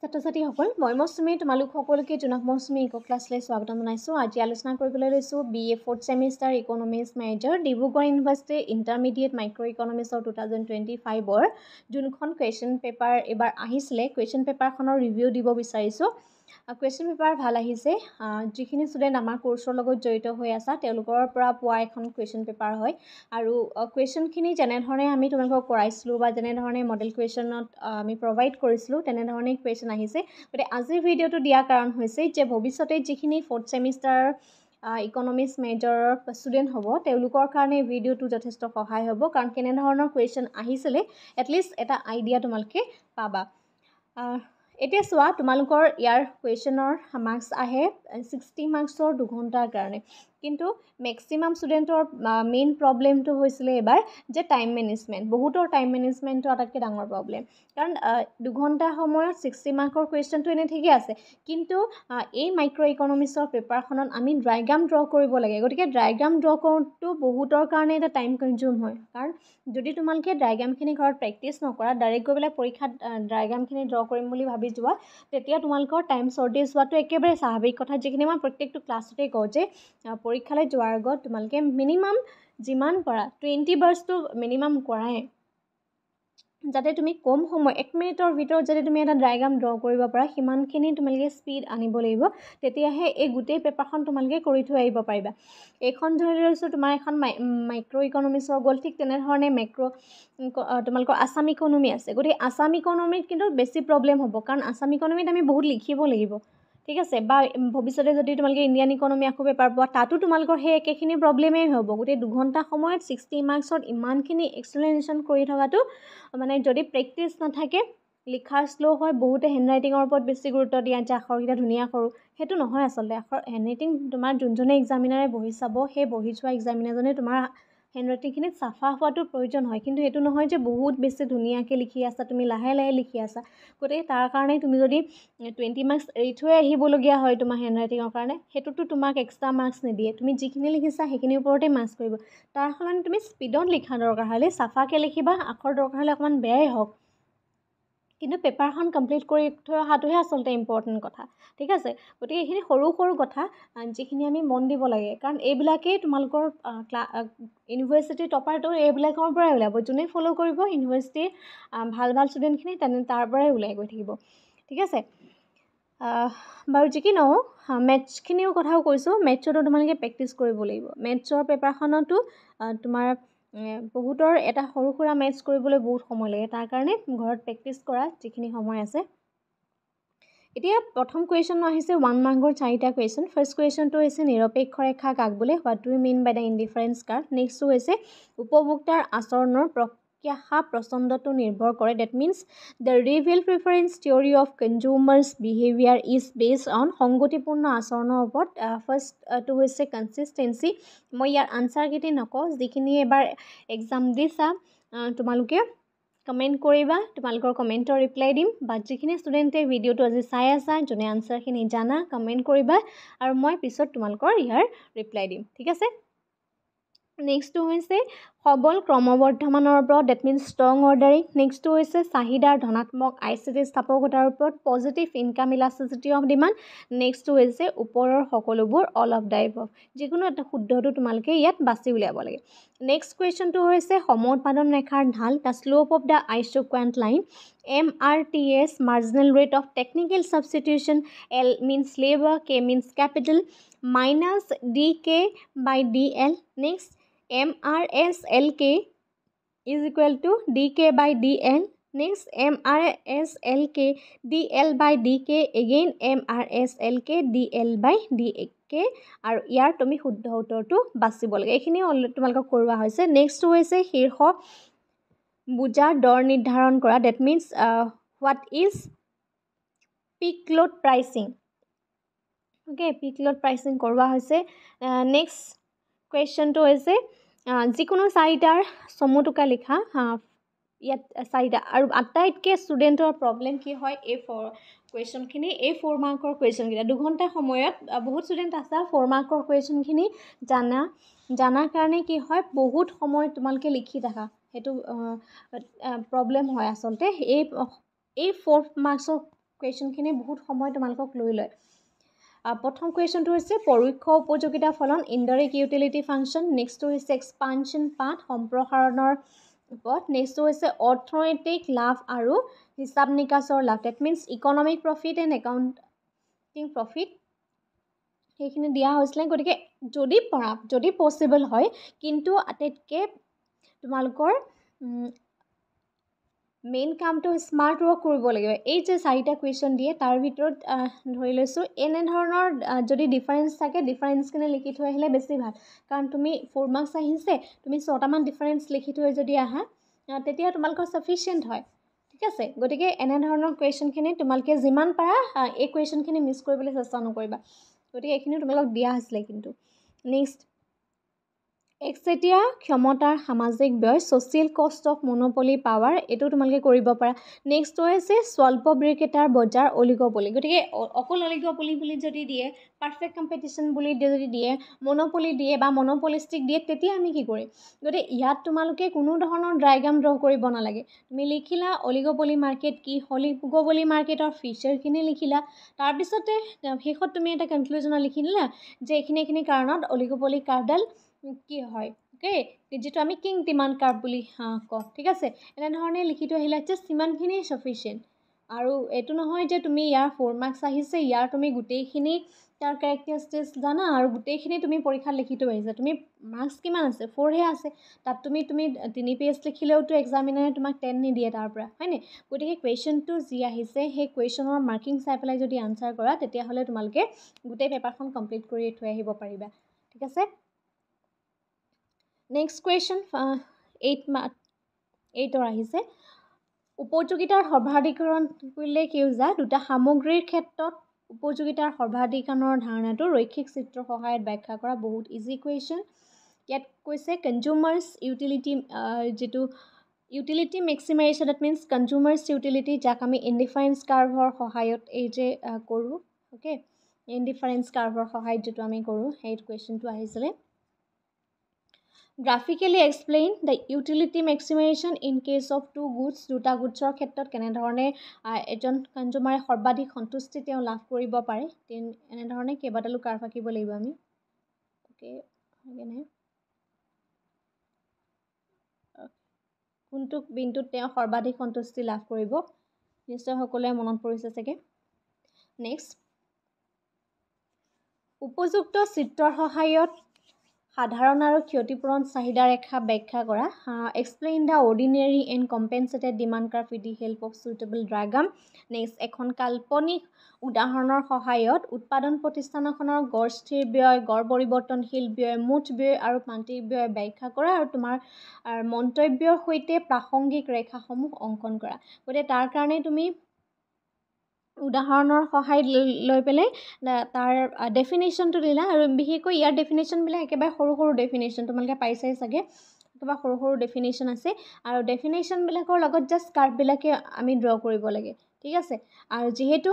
ছাত্ৰ-ছাত্ৰীসকল মই মৌচুমী তোমালোক সকলোকে জোনাক মৌচুমী ইকো ক্লাছলৈ স্বাগতম জনাইছোঁ। আজি আলোচনা কৰিবলৈ লৈছোঁ BA 4th semester economics major Dibrugarh university intermediate micro' ইকনমিক্সৰ 2025ৰ যোনখন কুৱেশ্যন পেপাৰ এইবাৰ আহিছিলে কুৱেশ্যন পেপাৰখনৰ ৰিভিউ দিব বিচাৰিছোঁ। কুৱেশ্যন পেপাৰ ভাল আহিছে। যিখিনি ষ্টুডেণ্ট আমাৰ কোৰ্চৰ লগত জড়িত হৈ আছা তেওঁলোকৰ পৰা পোৱা এখন কুৱেশ্যন পেপাৰ হয় আৰু কুৱেশ্যনখিনি যেনেধৰণে আমি তোমালোকক কৰাইছিলোঁ বা যেনেধৰণে মডেল কুৱেশ্যনত আমি প্ৰভাইড কৰিছিলোঁ তেনেধৰণে কুৱেশ্যন আহিছে। গতিকে আজিৰ ভিডিঅ'টো দিয়াৰ কাৰণ হৈছে যে ভৱিষ্যতে যিখিনি 4th চেমিষ্টাৰ ইকনমিক্স মেজৰৰ ষ্টুডেণ্ট হ'ব তেওঁলোকৰ কাৰণে ভিডিঅ'টো যথেষ্ট সহায় হ'ব, কাৰণ কেনেধৰণৰ কুৱেশ্যন আহিছিলে এটলিষ্ট এটা আইডিয়া তোমালোকে পাবা। এতিয়া চোৱা, তোমালোকৰ ইয়াৰ কুৱেশ্যনৰ মাৰ্কছ আহে 60 মাৰ্কছৰ 2 ঘণ্টাৰ কাৰণে, কিন্তু মেক্সিমাম ষ্টুডেণ্টৰ মেইন প্ৰব্লেমটো হৈছিলে এইবাৰ যে টাইম মেনেজমেণ্ট। বহুতৰ টাইম মেনেজমেণ্টটো আটাইতকৈ ডাঙৰ প্ৰব্লেম, কাৰণ 2 ঘণ্টা সময়ত 60 মাৰ্কৰ কুৱেশ্যনটো এনেই ঠিকে আছে, কিন্তু এই মাইক্ৰ' ইকনমিক্সৰ পেপাৰখনত আমি ডায়েগ্ৰাম ড্ৰ কৰিব লাগে। গতিকে ডায়েগ্ৰাম ড্ৰ কৰোঁতেও বহুতৰ কাৰণে এটা টাইম কনজিউম হয়, কাৰণ যদি তোমালোকে ডায়েগ্ৰামখিনি ঘৰত প্ৰেক্টিছ নকৰা, ডাইৰেক্ট গৈ পেলাই পৰীক্ষাত ডায়েগ্ৰামখিনি ড্ৰ কৰিম বুলি ভাবি যোৱা, তেতিয়া তোমালোকৰ টাইম শ্বৰ্টেজ হোৱাটো একেবাৰে স্বাভাৱিক কথা। যিখিনি মই প্ৰত্যেকটো ক্লাছতে কওঁ যে পৰীক্ষালৈ যোৱাৰ আগত তোমালোকে মিনিমাম যিমান পৰা 20 বাৰ্ছটো মিনিমাম কৰাই, যাতে তুমি কম সময় 1 মিনিটৰ ভিতৰত যদি তুমি এটা ডায়েগ্ৰাম ড্ৰ কৰিব পাৰা, সিমানখিনি তোমালোকে স্পীড আনিব লাগিব। তেতিয়াহে এই গোটেই পেপাৰখন তোমালোকে কৰি থৈ আহিব পাৰিবা। এইখন ধৰি লৈছোঁ তোমাৰ এখন মাইক্ৰ' ইকনমিক্সৰ গ'ল, ঠিক তেনেধৰণে তোমালোকৰ আছাম ইকনমি আছে। গতিকে আছাম ইকনমিত কিন্তু বেছি প্ৰব্লেম হ'ব, কাৰণ আছাম ইকনমিত আমি বহুত লিখিব লাগিব, ঠিক আছে। বা ভৱিষ্যতে যদি তোমালোকে ইণ্ডিয়ান ইকনমি আকৌ পেপাৰ পোৱা, তাতো তোমালোকৰ সেই একেখিনি প্ৰব্লেমেই হ'ব। গোটেই 2 ঘণ্টা সময়ত 60 মাৰ্কছত ইমানখিনি এক্সপ্লেনেশ্যন কৰি থকাটো মানে যদি প্ৰেক্টিছ নাথাকে, লিখাৰ শ্ল' হয়, বহুতে হেণ্ডৰাইটিঙৰ ওপৰত বেছি গুৰুত্ব দিয়া যে আখৰকেইটা ধুনীয়া কৰোঁ, সেইটো নহয় আচলতে। হেণ্ডৰাইটিং তোমাৰ যোনজনে এক্সামিনাৰে বহি চাব, সেই বহি চোৱা এক্সামিনাৰজনে তোমাৰ হেণ্ডৰাইটিংখিনিত চাফা হোৱাটো প্ৰয়োজন হয়, কিন্তু এইটো নহয় যে বহুত বেছি ধুনীয়াকৈ লিখি আছা, তুমি লাহে লাহে লিখি আছা। গতিকে তাৰ কাৰণে তুমি যদি 20 মাৰ্কছ এৰি থৈ আহিবলগীয়া হয় তোমাৰ হেণ্ডৰাইটিঙৰ কাৰণে, সেইটোতো তোমাক এক্সট্ৰা মাৰ্কছ নিদিয়ে। তুমি যিখিনি লিখিছা সেইখিনিৰ ওপৰতে মাৰ্কছ কৰিব। তাৰ সলনি তুমি স্পীডত লিখা দৰকাৰ হ'লে চাফাকৈ লিখিবা, আখৰ দৰকাৰ হ'লে অকণমান বেয়াই হওক, কিন্তু পেপাৰখন কমপ্লিট কৰি থৈ অহাটোহে আচলতে ইম্পৰ্টেণ্ট কথা, ঠিক আছে। গতিকে এইখিনি সৰু সৰু কথা যিখিনি আমি মন দিব লাগে, কাৰণ এইবিলাকেই তোমালোকৰ ইউনিভাৰ্চিটিৰ টপাৰটো এইবিলাকৰ পৰাই ওলাব। যোনে ফ'ল' কৰিব ইউনিভাৰ্চিটিৰ ভাল ভাল ষ্টুডেণ্টখিনি তাৰ পৰাই ওলাই গৈ থাকিব, ঠিক আছে। বাৰু যি কি নহওক, মেথছখিনিও কথাও কৈছোঁ, মেথছতো তোমালোকে প্ৰেক্টিছ কৰিব লাগিব। মেথছৰ পেপাৰখনতো তোমাৰ বহুতৰ এটা সৰু সুৰা মেথছ কৰিবলৈ বহুত সময় লাগে, তাৰ কাৰণে ঘৰত প্ৰেক্টিছ কৰা যিখিনি সময় আছে। এতিয়া প্ৰথম কুৱেশ্যন আহিছে 1 মাৰ্কৰ 4টা কুৱেশ্যন। ফাৰ্ষ্ট কুৱেশ্যনটো হৈছে নিৰপেক্ষ ৰেখা কাক বোলে, what do you mean by the indifference curve. নেক্সটটো হৈছে উপভোক্তাৰ আচৰণৰ প্ৰত্যাশা প্ৰচণ্ডটো নিৰ্ভৰ কৰে, that means the revealed preference theory of consumers behaviour is based on সংগতিপূৰ্ণ আচৰণৰ ওপৰত। ফাৰ্ষ্টটো হৈছে কনচিষ্টেঞ্চি। মই ইয়াৰ আনচাৰকেইটি নকওঁ, যিখিনি এবাৰ এক্সাম দিছা তোমালোকে কমেণ্ট কৰিবা, তোমালোকৰ কমেণ্টৰ ৰিপ্লাই দিম। বা যিখিনি ষ্টুডেণ্টে ভিডিঅ'টো আজি চাই আছা, যোনে আনচাৰখিনি জানা, কমেণ্ট কৰিবা আৰু মই পিছত তোমালোকৰ ইয়াৰ ৰিপ্লাই দিম, ঠিক আছে। নেক্সটটো হৈছে সবল ক্ৰমবৰ্ধমানৰ ওপৰত, ডেট মিনছ ষ্ট্ৰং অৰ্ডাৰিং। নেক্সটটো হৈছে চাহিদাৰ ধনাত্মক ICT স্থাপকতাৰ ওপৰত, positive income elasticity of demand. নেক্সটটো হৈছে ওপৰৰ সকলোবোৰ অল অফ দ্য এবভ। যিকোনো এটা শুদ্ধটো তোমালোকে ইয়াত বাছি উলিয়াব লাগে। নেক্সট কুৱেশ্যনটো হৈছে সম উৎপাদন ৰেখাৰ ঢাল, the slope of the isoquant line. MRTS marginal rate of technical substitution, L means labor, K means capital, minus DK by DL. Next MRSLK is equal to DK by DL. Next MRSLK DL by DK, again MRSLK DL by DK, আৰু ইয়াৰ তুমি শুদ্ধ উত্তৰটো বাচিব লাগে। এইখিনি তোমালোকক কৰোৱা হৈছে। নেক্সট হৈছে শীৰ্ষ বুজাৰ দৰ নিৰ্ধাৰণ কৰা, that means what is pick load pricing. Okay, pick load pricing কৰোৱা হৈছে। নেক্সট কুৱেশ্যনটো হৈছে যিকোনো 4টাৰ চমু টোকা লিখা, ইয়াত 4টা। আৰু আটাইতকৈ ষ্টুডেণ্টৰ প্ৰব্লেম কি হয়, এই কুৱেশ্যনখিনি, এই 4 মাৰ্কৰ কুৱেশ্যনকেইটা 2 ঘণ্টা সময়ত বহুত ষ্টুডেণ্ট আছে 4 মাৰ্কৰ কুৱেশ্যনখিনি জানাৰ কাৰণে কি হয়, বহুত সময় তোমালোকে লিখি থাকা, সেইটো প্ৰব্লেম হয় আচলতে। এই 4 মাৰ্কছৰ কুৱেশ্যনখিনি বহুত সময় তোমালোকক লৈ লয় প্ৰথম কুৱেশ্যনটো হৈছে পৰোক্ষ উপযোগিতা ফলন ইনডাইৰেক্ট ইউটিলিটি ফাংচন নেক্সটটো হৈছে এক্সপানশ্যন পাথ সম্প্ৰসাৰণৰ পথ নেক্সটটো হৈছে অৰ্থনৈতিক লাভ আৰু হিচাপ নিকাচৰ লাভ that means economic profit and accounting profit সেইখিনি দিয়া হৈছিলে গতিকে যদি পচিবল হয় কিন্তু আটাইতকৈ তোমালোকৰ মেইন কামটো স্মাৰ্ট ৱৰ্ক কৰিব লাগিব এই যে 4টা কুৱেশ্যন দিয়ে তাৰ ভিতৰত ধৰি লৈছোঁ এনেধৰণৰ যদি ডিফাৰেঞ্চ থাকে ডিফাৰেঞ্চখিনি লিখি থৈ আহিলে বেছি ভাল কাৰণ তুমি 4 মাৰ্কছ আহিছে তুমি 6টামান ডিফাৰেঞ্চ লিখি থৈ যদি আহা তেতিয়া তোমালোকৰ ছাফিচিয়েণ্ট হয় ঠিক আছে গতিকে এনেধৰণৰ কুৱেশ্যনখিনি তোমালোকে যিমান পাৰা এই কুৱেশ্যনখিনি মিছ কৰিবলৈ চেষ্টা নকৰিবা গতিকে এইখিনি তোমালোকক দিয়া হৈছিলে কিন্তু নেক্সট একচেটিয়া ক্ষমতাৰ সামাজিক ব্যয় social cost of monopoly power এইটো তোমালোকে কৰিব পাৰা নেক্সট হৈছে স্বল্প বিক্ৰেতাৰ বজাৰ অলিগপলি গতিকে অকল অলিগপলি বুলি যদি দিয়ে পাৰফেক্ট কম্পিটিশ্যন বুলি যদি দিয়ে মনোপলি দিয়ে বা মনোপলিষ্টিক দিয়ে তেতিয়া আমি কি কৰিম গতিকে ইয়াত তোমালোকে কোনো ধৰণৰ ডায়েগ্ৰাম ড্ৰ কৰিব নালাগে তুমি লিখিলা অলিগপলি মাৰ্কেট কি অলিগপলি মাৰ্কেটৰ ফিচাৰখিনি লিখিলা তাৰপিছতে শেষত তুমি এটা কনক্লুজনত লিখি দিলা যে এইখিনি কাৰণত অলিগপলি কাৰ্ভডাল কি হয় অ'কে যিটো আমি কিং ডিমাণ্ড কাৰ্ভ বুলি কওঁ ঠিক আছে এনেধৰণে লিখি থৈ আহিলে জাষ্ট সিমানখিনিয়ে চাফিচিয়েণ্ট আৰু এইটো নহয় যে তুমি ইয়াৰ 4 মাৰ্কছ আহিছে ইয়াৰ তুমি গোটেইখিনি তাৰ কেৰেক্টাৰিষ্টিক্স জানা আৰু গোটেইখিনি তুমি পৰীক্ষাত লিখি থৈ আহিছা তুমি মাৰ্কছ কিমান আছে 4হে আছে তাত তুমি 3 পেজ লিখিলেওতো এক্সামিনাৰে তোমাক 10 নিদিয়ে তাৰ পৰা হয়নে গতিকে কুৱেশ্যনটো যি আহিছে সেই কুৱেশ্যনৰ মাৰ্কিং চাই পেলাই যদি আনচাৰ কৰা তেতিয়াহ'লে তোমালোকে গোটেই পেপাৰখন কমপ্লিট কৰি থৈ আহিব পাৰিবা ঠিক আছে নেক্সট কুৱেশ্যন 8ৰ আহিছে উপযোগিতাৰ সৰ্বাধিকৰণ কৰিলে কি বুজা দুটা সামগ্ৰীৰ ক্ষেত্ৰত উপযোগিতাৰ সৰ্বাধিকৰণৰ ধাৰণাটো ৰৈখিক চিত্ৰৰ সহায়ত ব্যাখ্যা কৰা বহুত ইজি কুৱেশ্যন ইয়াত কৈছে কনজিউমাৰ্ছ ইউটিলিটি যিটো utility maximisation that means consumers utility যাক আমি ইনডিফাৰেঞ্চ কাৰ্ভৰ সহায়ত এই যে কৰোঁ অ'কে ইনডিফাৰেঞ্চ কাৰ্ভৰ সহায়ত যিটো আমি কৰোঁ সেই কুৱেশ্যনটো আহিছিলে graphically explain the utility maximisation in case of two goods দুটা গুডছৰ ক্ষেত্ৰত কেনেধৰণে এজন কনজিউমাৰে সৰ্বাধিক সন্তুষ্টি তেওঁ লাভ কৰিব পাৰে এনেধৰণে কেইবাটালো কাৰ্ভ আঁকিব লাগিব আমি অ'কে কোনটো বিন্দুত তেওঁ সৰ্বাধিক সন্তুষ্টি লাভ কৰিব নিশ্চয় সকলোৱে মনত পৰিছে চাগে নেক্সট উপযুক্ত চিত্ৰৰ সহায়ত সাধাৰণ আৰু ক্ষতিপূৰণ চাহিদা ৰেখা ব্যাখ্যা কৰা explain the ordinary and compensated demand curve with the help of suitable diagram next এখন কাল্পনিক উদাহৰণৰ সহায়ত উৎপাদন প্ৰতিষ্ঠানখনৰ গড় স্থিৰ ব্যয় গড় পৰিৱৰ্তনশীল ব্যয় মুঠ ব্যয় আৰু প্ৰান্তিক ব্যয় ব্যাখ্যা কৰা আৰু তোমাৰ মন্তব্যৰ সৈতে প্ৰাসংগিক ৰেখাসমূহ অংকন কৰা গতিকে তাৰ কাৰণে তুমি উদাহৰণৰ সহায় লৈ পেলাই তাৰ ডেফিনেশ্যনটো দিলা আৰু বিশেষকৈ ইয়াৰ ডেফিনেশ্যনবিলাক একেবাৰে সৰু ডেফিনেশ্যন তোমালোকে পাইছাই চাগে একেবাৰে সৰু ডেফিনেশ্যন আছে আৰু ডেফিনেশ্যনবিলাকৰ লগত জাষ্ট কাৰ্ভবিলাকে আমি ড্ৰ কৰিব লাগে ঠিক আছে আৰু যিহেতু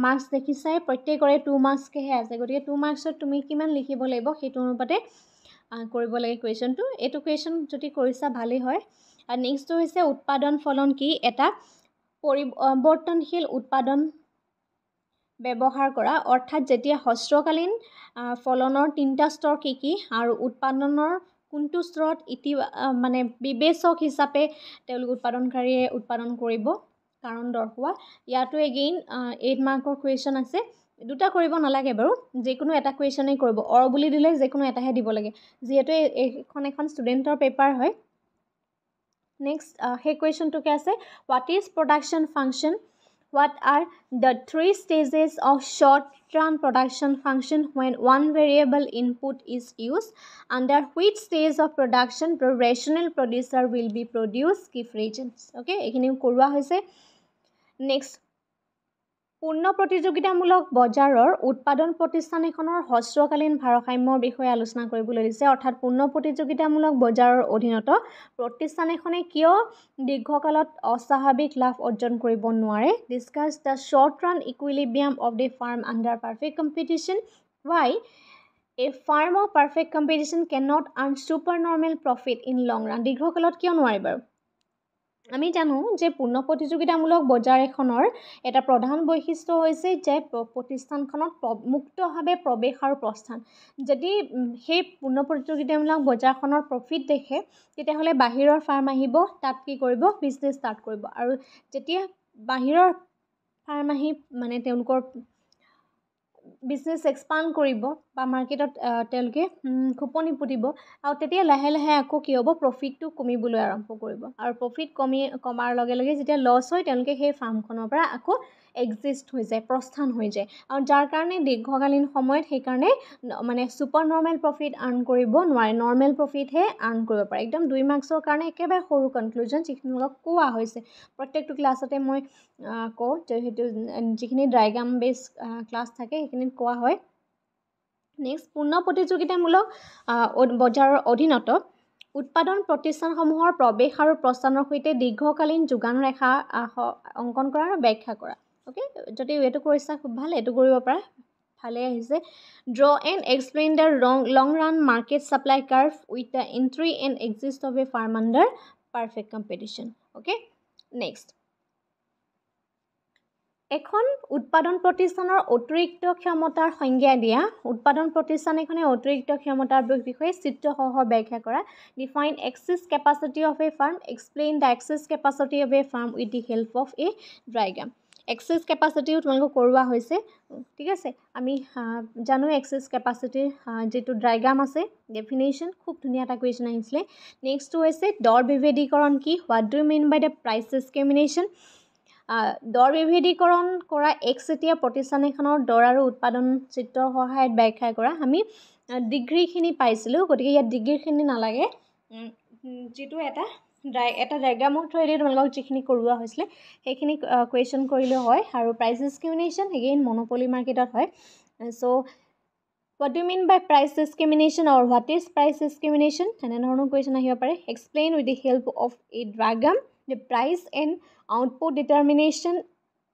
মাৰ্কছ দেখিছাই প্ৰত্যেকৰে 2 মাৰ্কছকেহে আছে গতিকে 2 মাৰ্কছত তুমি কিমান লিখিব লাগিব সেইটো অনুপাতে কৰিব লাগে কুৱেশ্যনটো এইটো কুৱেশ্যন যদি কৰিছা ভালেই হয় আৰু নেক্সটটো হৈছে উৎপাদন ফলন কি এটা পৰিৱৰ্তনশীল উৎপাদন ব্যৱহাৰ কৰা অৰ্থাৎ যেতিয়া হ্ৰস্বকালীন ফলনৰ 3টা স্তৰ কি আৰু উৎপাদনৰ কোনটো স্তৰত মানে বিবেচক হিচাপে তেওঁলোক উৎপাদনকাৰীয়ে উৎপাদন কৰিব কাৰণ দৰ্শোৱা ইয়াতো এগেইন 8 মাৰ্কৰ কুৱেশ্যন আছে দুটা কৰিব নালাগে বাৰু যিকোনো এটা কুৱেশ্যনেই কৰিব বুলি দিলে যিকোনো এটাহে দিব লাগে যিহেতু এখন ষ্টুডেণ্টৰ পেপাৰ হয় নেক্সট সেই কুৱেশ্যনটোকে আছে what is production function What are the 3 stages of short-run production function when one variable input is used? Under which stage of production the rational producer will be produced? Give reasons. Okay, এইখিনি কৰোৱা হৈছে next পূৰ্ণ প্ৰতিযোগিতামূলক বজাৰৰ উৎপাদন প্ৰতিষ্ঠান এখনৰ হ্ৰস্বকালীন ভাৰসাম্যৰ বিষয়ে আলোচনা কৰিবলৈ দিছে অৰ্থাৎ পূৰ্ণ প্ৰতিযোগিতামূলক বজাৰৰ অধীনত প্ৰতিষ্ঠান এখনে কিয় দীৰ্ঘকালত অস্বাভাৱিক লাভ অৰ্জন কৰিব নোৱাৰে discuss the short run equilibrium of the firm under perfect competition why a firm of perfect competition can not earn super normal profit in long run দীৰ্ঘকালত কিয় নোৱাৰে বাৰু আমি জানো যে পূৰ্ণ প্ৰতিযোগিতামূলক বজাৰ এখনৰ এটা প্ৰধান বৈশিষ্ট্য হৈছে যে প্ৰতিষ্ঠানখনত মুক্তভাৱে প্ৰৱেশ আৰু প্ৰস্থান। যদি সেই পূৰ্ণ প্ৰতিযোগিতামূলক বজাৰখনৰ প্ৰফিট দেখে তেতিয়াহ'লে বাহিৰৰ ফাৰ্ম আহিব, তাত কি কৰিব, বিজনেছ ষ্টাৰ্ট কৰিব। আৰু যেতিয়া বাহিৰৰ ফাৰ্ম আহি মানে তেওঁলোকৰ বিজনেছ এক্সপাণ্ড কৰিব বা মাৰ্কেটত তেওঁলোকে খোপনি পুতিব, আৰু তেতিয়া লাহে লাহে আকৌ কি হ'ব, প্ৰফিটটো কমিবলৈ আৰম্ভ কৰিব। আৰু প্ৰফিট কমাৰ লগে লগে যেতিয়া লছ হয় তেওঁলোকে সেই ফাৰ্মখনৰ পৰা আকৌ এক্সিষ্ট হৈ যায়, প্ৰস্থান হৈ যায়। আৰু যাৰ কাৰণে দীৰ্ঘকালীন সময়ত সেইকাৰণে মানে ছুপাৰ নৰ্মেল প্ৰফিট আৰ্ণ কৰিব নোৱাৰে, নৰ্মেল প্ৰফিটহে আৰ্ণ কৰিব পাৰে। একদম 2 মাৰ্কছৰ কাৰণে একেবাৰে সৰু কনক্লুজন যিখিনি অলপ কোৱা হৈছে। প্ৰত্যেকটো ক্লাছতে মই কওঁ সেইটো যিখিনি ডায়েগ্ৰাম বেছ ক্লাছ থাকে সেইখিনিত কোৱা হয়। নেক্সট, পূৰ্ণ প্ৰতিযোগিতামূলক বজাৰৰ অধীনত উৎপাদন প্ৰতিষ্ঠানসমূহৰ প্ৰৱেশ আৰু প্ৰস্থানৰ সৈতে দীৰ্ঘকালীন যোগান ৰেখা অংকন কৰা আৰু ব্যাখ্যা কৰা। অ'কে, যদি এইটো কৰিছা খুব ভাল, এইটো কৰিব পাৰা, ভালে আহিছে। Draw and explain the long run market supply curve with the entry and exist of a farm under perfect competition. Okay, next, এখন উৎপাদন প্ৰতিষ্ঠানৰ অতিৰিক্ত ক্ষমতাৰ সংজ্ঞা দিয়া। উৎপাদন প্ৰতিষ্ঠান এখনে অতিৰিক্ত ক্ষমতাৰ বিষয়ে চিত্ৰসহ ব্যাখ্যা কৰা। Define excess capacity of a firm, explain the excess capacity of a firm with the help of a diagram. Excess কেপাচিটিও তোমালোকক কৰোৱা হৈছে, ঠিক আছে। আমি জানো এক্সেছ কেপাচিটিৰ যিটো ডায়েগ্ৰাম আছে, ডেফিনেশ্যন, খুব ধুনীয়া এটা কুৱেশ্যন আহিছিলে। নেক্সটটো হৈছে দৰ বিভেদীকৰণ কি, what do you mean by the price discrimination. দৰ বিভেদীকৰণ কৰা একচেটিয়া প্ৰতিষ্ঠান এখনৰ দৰ আৰু উৎপাদন চিত্ৰৰ সহায়ত ব্যাখ্যা কৰা। আমি ডিগ্ৰীখিনি পাইছিলোঁ, গতিকে ইয়াত ডিগ্ৰীখিনি নালাগে, যিটো এটা ডায়েগ্ৰামৰ থ্ৰুৱেদি তোমালোকক যিখিনি কৰোৱা হৈছিলে সেইখিনি কুৱেশ্যন কৰিলেও হয়। আৰু প্ৰাইচ ডিছক্ৰিমিনেশ্যন এগেইন মনোপলি মাৰ্কেটত হয়। So' what do mean by price discrimination or what is price discrimination, তেনেধৰণৰ কুৱেশ্যন আহিব পাৰে। Explain with the help of a diagram the price and output determination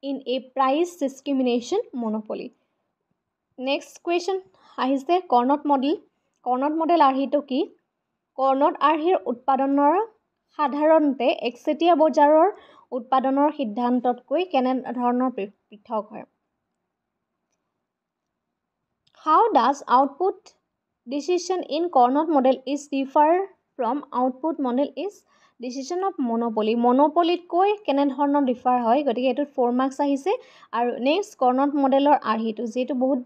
in a price discrimination monopoly. Next question আহিছে কৰ্ণট model. কৰ্ণট model আৰ্হিটো কি? কৰ্ণট আৰ্হিৰ উৎপাদনৰ সাধাৰণতে একচেটিয়া বজাৰৰ উৎপাদনৰ সিদ্ধান্ততকৈ কেনেধৰণৰ পৃথক হয়? How does output decision in Carnot model is differ from output model is decision of monopoly? মনোপলিতকৈ কেনেধৰণৰ ডিফাৰ হয়? গতিকে এইটোত 4 মাৰ্কছ আহিছে। আৰু নেক্সট কৰ্ণট মডেলৰ আৰ্হিটো, যিহেতু বহুত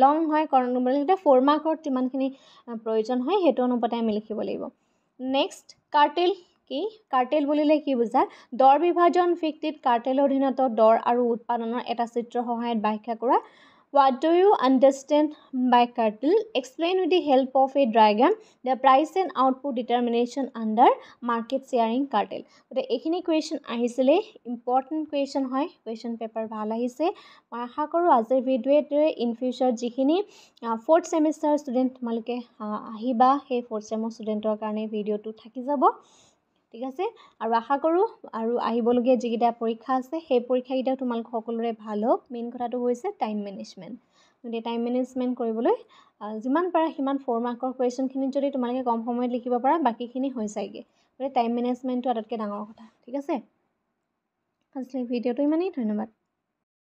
লং হয় কৰ্ণট মডেল, সেইটো 4 মাৰ্কৰ যিমানখিনি প্ৰয়োজন হয় সেইটো অনুপাতে আমি লিখিব লাগিব। নেক্সট, কাৰ্টেল কি? কাৰ্টেল বুলিলে কি বুজা? দৰ বিভাজন ভিত্তিত কাৰ্টেলৰ অধীনত দৰ আৰু উৎপাদনৰ এটা চিত্ৰৰ সহায়ত ব্যাখ্যা কৰা। What do you understand by cartel? Explain with the help of a diagram the price and output determination under market sharing cartel. গতিকে এইখিনি কুৱেশ্যন আহিছিলে, ইম্পৰ্টেণ্ট কুৱেশ্যন হয়, কুৱেশ্যন পেপাৰ ভাল আহিছে। মই আশা কৰোঁ আজিৰ ভিডিঅ'টোৱে ইন ফিউচাৰ যিখিনি 4th ছেমিষ্টাৰ ষ্টুডেণ্ট তোমালোকে আহিবা, সেই 4th ছেমৰ ষ্টুডেণ্টৰ কাৰণে ভিডিঅ'টো থাকি যাব, ঠিক আছে। আৰু আশা কৰোঁ আৰু আহিবলগীয়া যিকেইটা পৰীক্ষা আছে সেই পৰীক্ষাকেইটাও তোমালোক সকলোৰে ভাল হওক। মেইন কথাটো হৈছে টাইম মেনেজমেণ্ট। গতিকে টাইম মেনেজমেণ্ট কৰিবলৈ যিমান পাৰা সিমান 4 মাৰ্কৰ কুৱেশ্যনখিনিত যদি তোমালোকে কম সময়ত লিখিব পাৰা, বাকীখিনি হৈ যায়গৈ। গতিকে টাইম মেনেজমেণ্টটো আটাইতকৈ ডাঙৰ কথা, ঠিক আছে। আজিলৈ ভিডিঅ'টো ইমানেই, ধন্যবাদ।